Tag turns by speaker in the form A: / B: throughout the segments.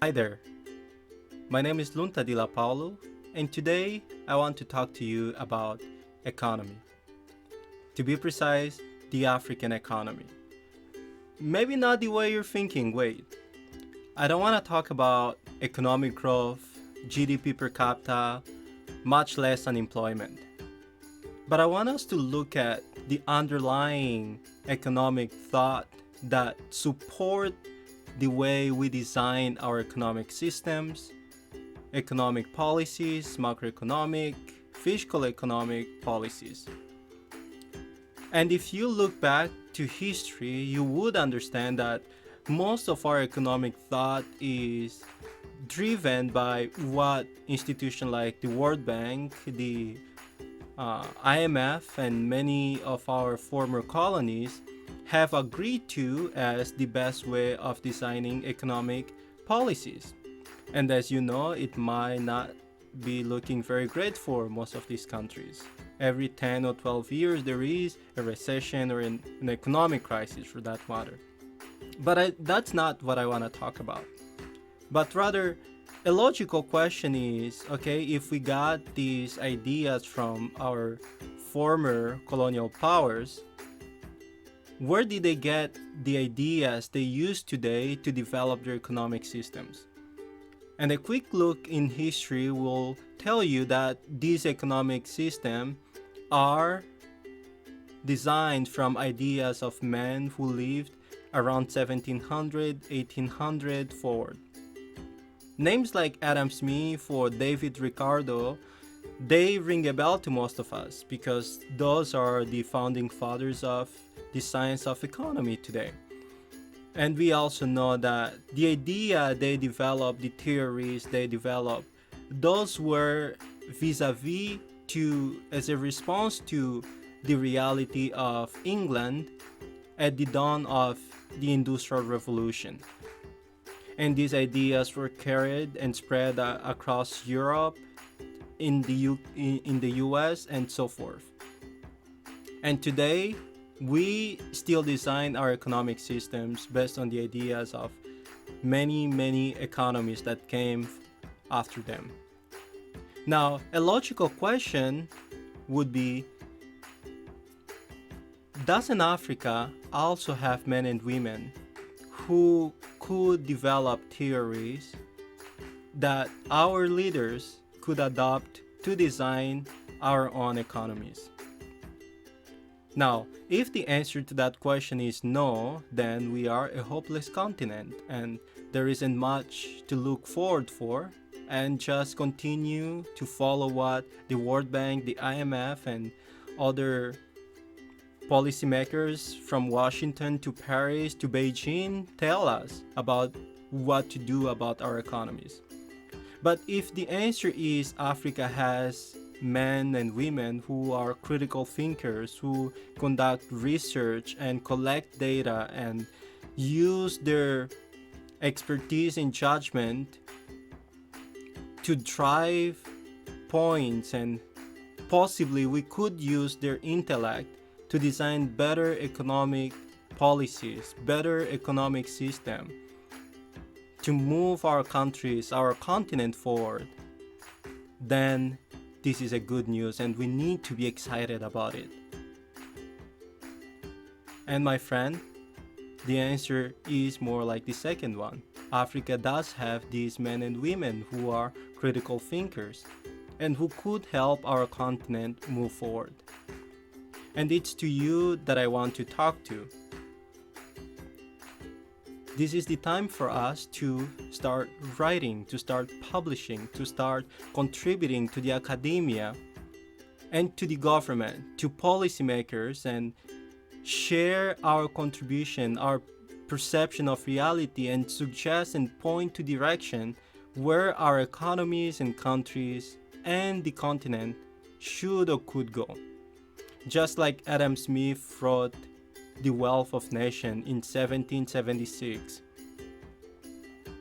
A: Hi there, my name is Lunta Di La Paulo, and today I want to talk to you about economy. To be precise, the African economy. Maybe not the way you're thinking, wait. I don't want to talk about economic growth, GDP per capita, much less unemployment. But I want us to look at the underlying economic thought that support the way we design our economic systems, economic policies, macroeconomic, fiscal economic policies. And if you look back to history, you would understand that most of our economic thought is driven by what institutions like the World Bank, the IMF, and many of our former colonies have agreed to as the best way of designing economic policies. And as you know, it might not be looking very great for most of these countries. Every 10 or 12 years, there is a recession or an economic crisis for that matter. But that's not what I want to talk about. But rather, a logical question is, okay, if we got these ideas from our former colonial powers, where did they get the ideas they use today to develop their economic systems? And a quick look in history will tell you that these economic systems are designed from ideas of men who lived around 1700, 1800 forward. Names like Adam Smith or David Ricardo, they ring a bell to most of us because those are the founding fathers of the science of economy today. And we also know that the idea they developed, the theories they developed, those were vis-a-vis as a response to the reality of England at the dawn of the Industrial Revolution. And these ideas were carried and spread across Europe, in the US, and so forth. And today, we still design our economic systems based on the ideas of many economies that came after them. Now, a logical question would be, doesn't Africa also have men and women who could develop theories that our leaders could adopt to design our own economies? Now, if the answer to that question is no, then we are a hopeless continent and there isn't much to look forward for, and just continue to follow what the World Bank, the IMF, and other policymakers from Washington to Paris to Beijing tell us about what to do about our economies. But if the answer is Africa has men and women who are critical thinkers, who conduct research and collect data and use their expertise and judgment to drive points, and possibly we could use their intellect to design better economic policies, better economic system to move our countries, our continent forward, then this is a good news and we need to be excited about it. And my friend, the answer is more like the second one. Africa does have these men and women who are critical thinkers and who could help our continent move forward. And it's to you that I want to talk to. This is the time for us to start writing, to start publishing, to start contributing to the academia and to the government, to policymakers, and share our contribution, our perception of reality, and suggest and point to direction where our economies and countries and the continent should or could go. Just like Adam Smith wrote The Wealth of Nations in 1776,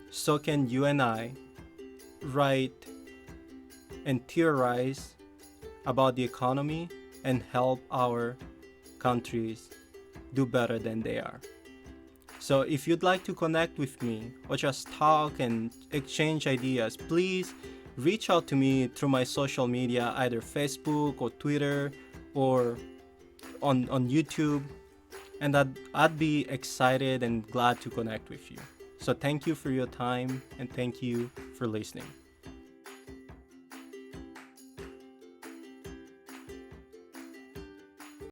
A: so can you and I write and theorize about the economy and help our countries do better than they are. So if you'd like to connect with me or just talk and exchange ideas, please reach out to me through my social media, either Facebook or Twitter or on YouTube, and I'd be excited and glad to connect with you. So thank you for your time and thank you for listening.